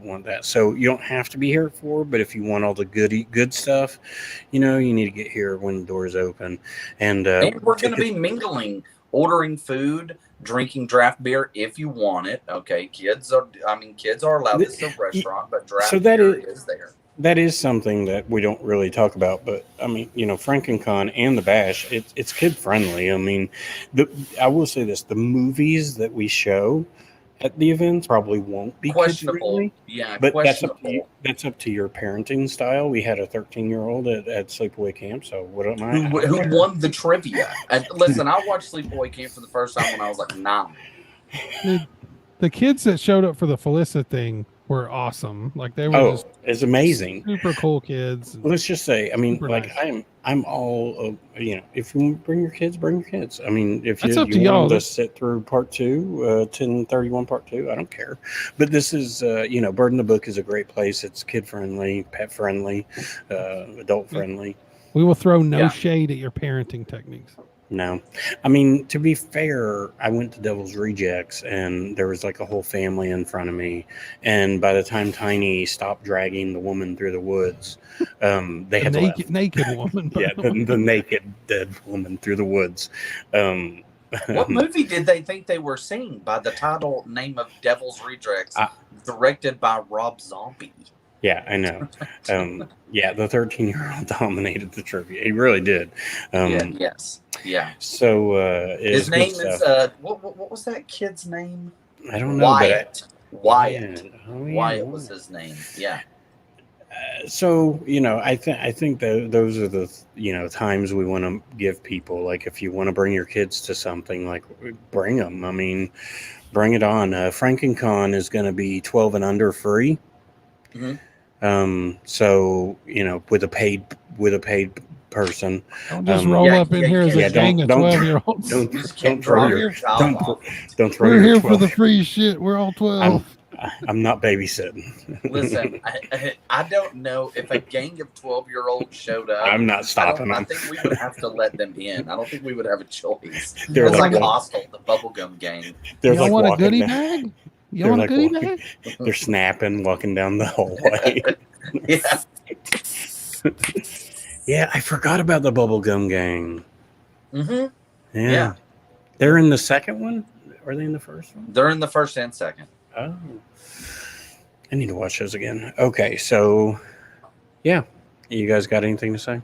want that. So you don't have to be here for, but if you want all the good stuff, you need to get here when the doors open. And And we're going to be mingling, ordering food, drinking draft beer if you want it. Okay, kids are allowed. This is a restaurant, but draft beer is there. That is something that we don't really talk about, but I mean, FrankenCon and the Bash, it's kid friendly. I mean, I will say this: the movies that we show at the events probably won't be kid friendly. Yeah, but questionable. that's up to your parenting style. We had a 13-year-old at Sleepaway Camp, so what am I? Who won the trivia? Listen, I watched Sleepaway Camp for the first time when I was like 9. Dude, the kids that showed up for the Felissa thing were awesome. Like they were just it's amazing, super cool kids. Let's just say, I mean, Super like nice. I'm all, if you bring your kids, bring your kids. I mean, if That's you up to want y'all. them to sit through part 2, 1031 part 2, I don't care. But this is, Bird in the Book is a great place. It's kid friendly, pet friendly, adult friendly. We will throw no shade at your parenting techniques. No, I mean, to be fair, I went to Devil's Rejects and there was like a whole family in front of me. And by the time Tiny stopped dragging the woman through the woods, they had naked woman. Yeah, the naked dead woman through the woods. What movie did they think they were seeing by the title name of Devil's Rejects, directed by Rob Zombie? Yeah, I know. Yeah, the 13-year-old dominated the trivia. He really did. Yes. Yeah. So his name is what was that kid's name? I don't know. Wyatt. Wyatt. Oh, yeah. Wyatt was his name. Yeah. So I think that those are the times we want to give people. Like if you want to bring your kids to something, like bring them. I mean, bring it on. FrankenCon is going to be 12 and under free. Mm-hmm. So with a paid person. Don't just roll up in here as a gang of 12-year-olds. Don't throw your don't throw We're your here 12. for the free shit. We're all 12. I'm not babysitting. Listen, I don't know if a gang of 12-year-olds showed up. I'm not stopping them. I think we would have to let them in. I don't think we would have a choice. They're It's like like Hostel, the bubblegum gang. They're Y'all like want a walking goodie down. bag? You want a goodie bag? They're snapping, walking down the hallway. Yeah. Yeah, I forgot about the bubblegum gang. Mm-hmm. Yeah. They're in the second one? Are they in the first one? They're in the first and second. Oh. I need to watch those again. Okay, so yeah. You guys got anything to say?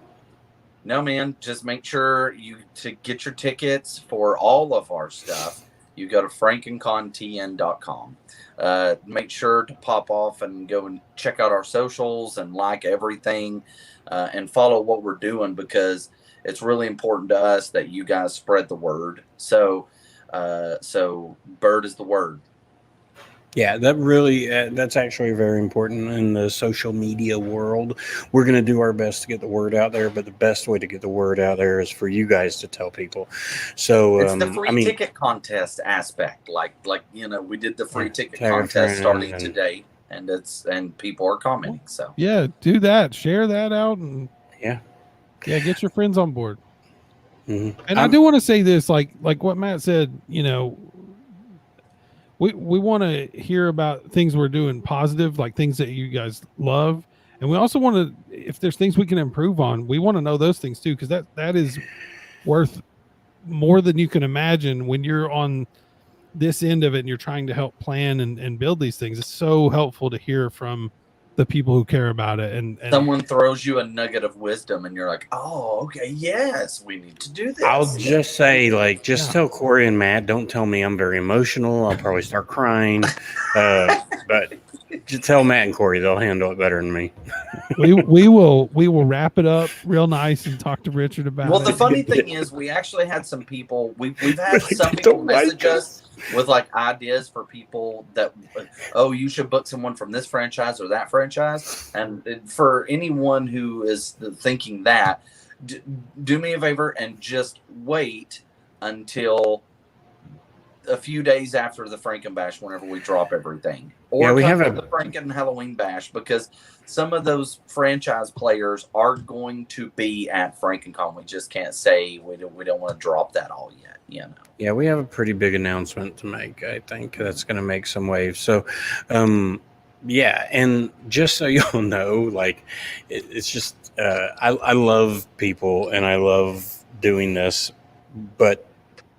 No, man. Just make sure to get your tickets for all of our stuff. You go to FrankenConTN.com. Make sure to pop off and go and check out our socials and like everything and follow what we're doing, because it's really important to us that you guys spread the word. So Bird is the word. Yeah, that really, that's actually very important in the social media world. We're going to do our best to get the word out there, but the best way to get the word out there is for you guys to tell people. So, It's the free ticket contest aspect. Like we did the free ticket contest starting today, and people are commenting. So yeah, do that, share that out, and yeah, get your friends on board. Mm-hmm. And I do want to say this, like what Matt said, we want to hear about things we're doing positive, like things that you guys love. And we also want to, if there's things we can improve on, we want to know those things too, because that is worth more than you can imagine when you're on this end of it and you're trying to help plan and build these things. It's so helpful to hear from the people who care about it. And someone throws you a nugget of wisdom and you're like, oh, okay, yes, we need to do this. I'll just say, tell Corey and Matt, don't tell me I'm very emotional. I'll probably start crying. But just tell Matt and Corey, they'll handle it better than me. we will wrap it up real nice and talk to Richard about it. Well, the funny thing is we actually had some people, we've had some people message us with ideas for people that, you should book someone from this franchise or that franchise. And for anyone who is thinking that, do me a favor and just wait until a few days after the Franken Bash, whenever we drop everything, or we have the Franken Halloween Bash, because some of those franchise players are going to be at FrankenCon. We just can't say we don't want to drop that all yet. Yeah, we have a pretty big announcement to make. I think that's going to make some waves. So, and just so you'll know, it's just I love people and I love doing this, but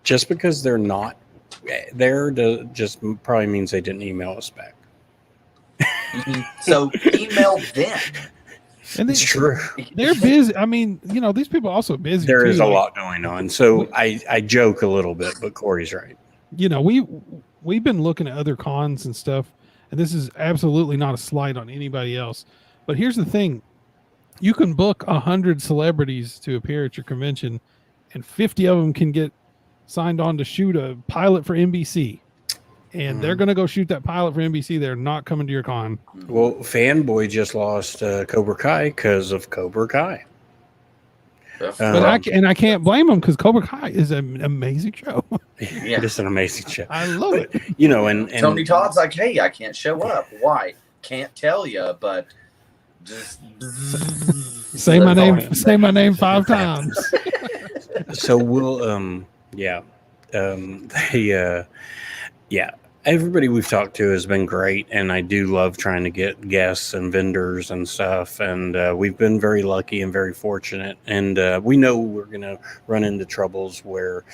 just because they're not there just probably means they didn't email us back. So email them. And it's true. They're busy. I mean, these people are also busy. There is a lot going on. So I joke a little bit, but Corey's right. We've been looking at other cons and stuff, and this is absolutely not a slight on anybody else. But here's the thing. You can book 100 celebrities to appear at your convention, and 50 of them can get signed on to shoot a pilot for NBC. And they're going to go shoot that pilot for NBC. They're not coming to your con. Well, Fanboy just lost Cobra Kai because of Cobra Kai. But I can't blame them because Cobra Kai is an amazing show. Yeah, it's an amazing show. I love it. And Tony Todd's like, hey, I can't show up. Why? Can't tell you, but just say my name. Say my name 5 times. So we'll everybody we've talked to has been great, and I do love trying to get guests and vendors and stuff, and we've been very lucky and very fortunate, and we know we're going to run into troubles where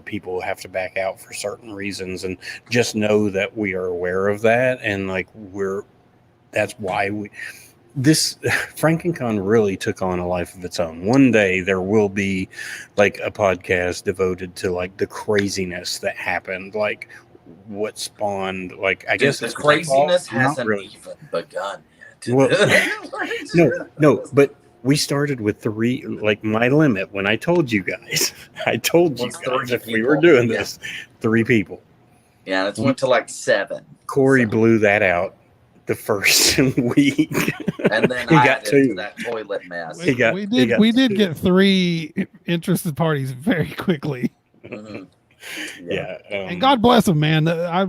people have to back out for certain reasons, and just know that we are aware of that, and that's why this FrankenCon really took on a life of its own. One day there will be a podcast devoted to the craziness that happened, what spawned, I guess the craziness hasn't even begun yet. Well, no, but we started with 3, my limit when I told you guys. I told you guys if we were doing this, 3 people. Yeah, it's went to 7. Corey blew that out the first week, and then he got into that toilet mess. We did get 3 interested parties very quickly. Mm-hmm. Yeah, and God bless them, man. I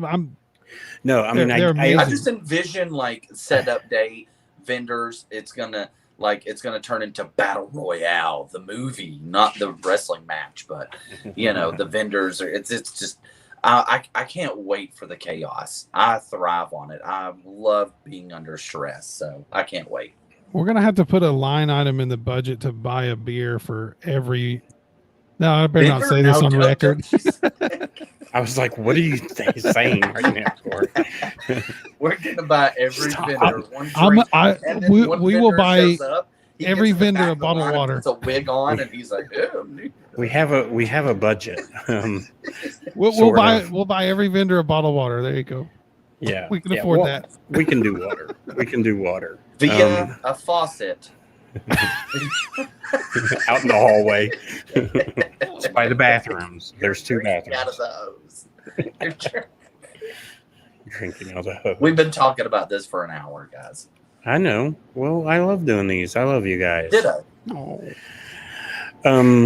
just envision setup day vendors. It's gonna turn into Battle Royale, the movie, not the wrestling match, but the vendors are. It's just. I can't wait for the chaos. I thrive on it. I love being under stress, so I can't wait. We're gonna have to put a line item in the budget to buy a beer for every. No, I better not say this on record. I was like, "What are you saying right now, Corey?" We're gonna buy every vendor one drink. We will buy every vendor a bottle of water. Puts a wig on, and he's like, "Oh, we have a budget." We'll buy every vendor a bottle of water. There you go. Yeah, we can afford that. We can do water. We can do water via a faucet. Out in the hallway. By the bathrooms. There's 2 bathrooms. Out of the hose. Drinking all the hose. We've been talking about this for an hour, guys. I know. Well, I love doing these. I love you guys. Ditto.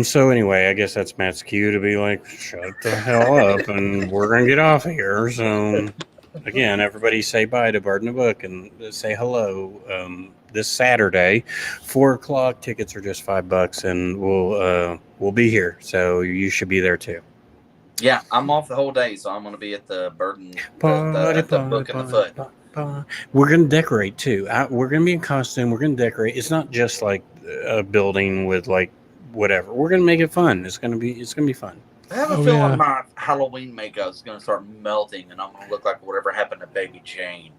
So anyway, I guess that's Matt's cue to be like, shut the hell up, and we're gonna get off of here. So again, everybody say bye to Bird in the Book and say hello. This Saturday, 4:00. Tickets are just $5, and we'll be here. So you should be there too. Yeah, I'm off the whole day, so I'm going to be at the Burden, at the Book in the Foot. We're going to decorate too. We're going to be in costume. We're going to decorate. It's not just like a building with like whatever. We're going to make it fun. It's going to be fun. I have a feeling my Halloween makeup is going to start melting, and I'm going to look like whatever happened to Baby Jane.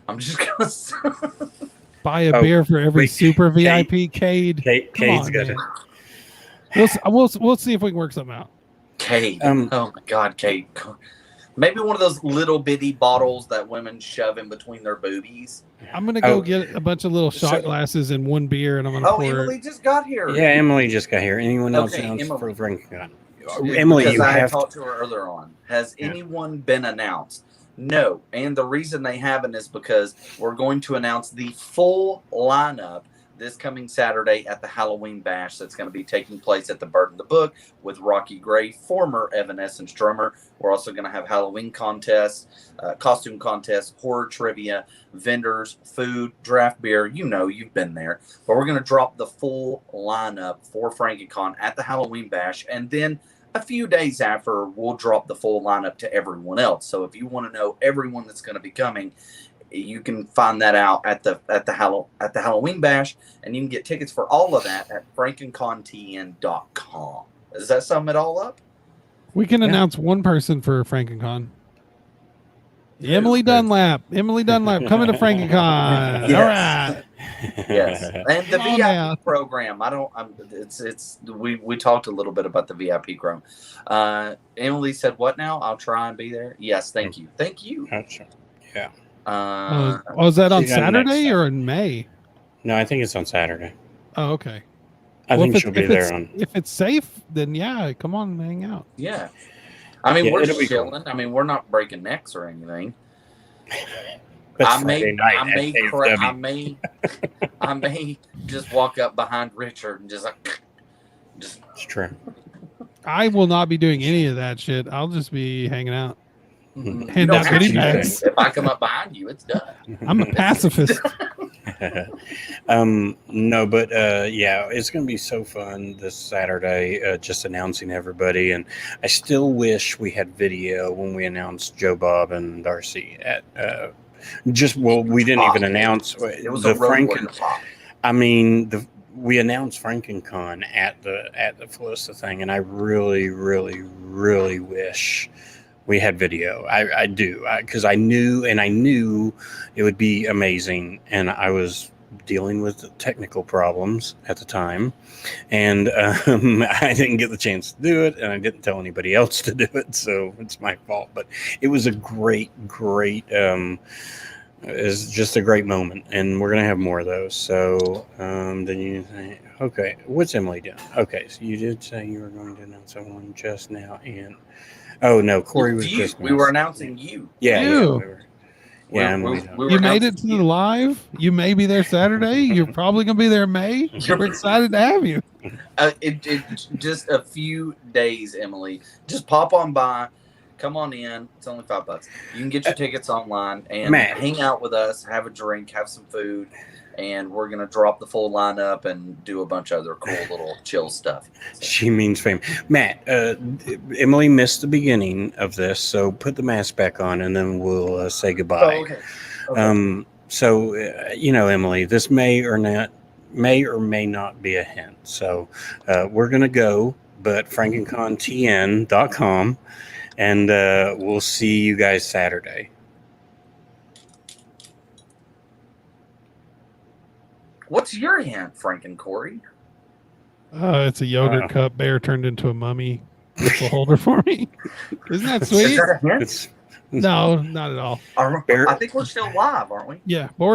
I'm just going to buy a beer for every super VIP. Cade. Cade's got it. We'll see if we can work something out. Cade. Oh my God, Cade. Maybe one of those little bitty bottles that women shove in between their boobies. I'm gonna go get a bunch of little shot glasses and one beer, and I'm gonna pour. Emily just got here. Yeah, Emily just got here. Anyone else announced for FrankenCon? Emily, because I talked to her earlier on. Has anyone been announced? No, and the reason they haven't is because we're going to announce the full lineup this coming Saturday at the Halloween Bash that's going to be taking place at the Bird in the Book with Rocky Gray, former Evanescence drummer. We're also going to have Halloween contests, costume contests, horror trivia, vendors, food, draft beer. You know, you've been there. But we're going to drop the full lineup for FrankenCon at the Halloween Bash. And then a few days after, we'll drop the full lineup to everyone else. So if you want to know everyone that's going to be coming, you can find that out at the Halloween Bash, and you can get tickets for all of that at FrankenConTN.com. Does that sum it all up? We can announce one person for FrankenCon. Emily Dunlap. Emily Dunlap coming to FrankenCon. Yes. All right. Yes, and the VIP program. We talked a little bit about the VIP program. Emily said, "What now? I'll try and be there." Yes, thank you. Gotcha. Yeah. Was that on Saturday or in May? No, I think it's on Saturday. Oh, okay. I think she'll be there on. If it's safe, then yeah, come on, hang out. Yeah. I mean, we're just chilling. Cool. I mean, we're not breaking necks or anything. I may just walk up behind Richard and just. It's true. I will not be doing any of that shit. I'll just be hanging out. Hand out goodie bags. If I come up behind you, it's done. I'm a pacifist. No, but yeah, it's going to be so fun this Saturday, just announcing everybody. And I still wish we had video when we announced Joe Bob and Darcy at we didn't even announce it was the Franken. We announced FrankenCon at the Felissa thing, and I really, really, really wish we had video. I do, because I knew it would be amazing, and I was dealing with technical problems at the time, and I didn't get the chance to do it, and I didn't tell anybody else to do it, so it's my fault. But it was a great it's just a great moment, and we're gonna have more of those. So then you say, okay, what's Emily doing? Okay, so you did say you were going to announce someone just now, and oh no, Corey was just. We were announcing you. Yeah, you. You made it to the live. You may be there Saturday. You're probably gonna be there in May. We're excited to have you. It just a few days, Emily. Just pop on by. Come on in. It's only $5. You can get your tickets online and hang out with us, have a drink, have some food, and we're going to drop the full lineup and do a bunch of other cool little chill stuff. So. She means fame. Matt, Emily missed the beginning of this, so put the mask back on and then we'll say goodbye. Oh, okay. So, Emily, this may or may not be a hint. So we're going to go, but FrankenConTN.com. And we'll see you guys Saturday. What's your hint, Frank and Corey? It's a yogurt cup. Bear turned into a mummy. Whistle holder for me. Isn't that sweet? Is that a hint? No, not at all. I think we're still live, aren't we? Yeah, Boris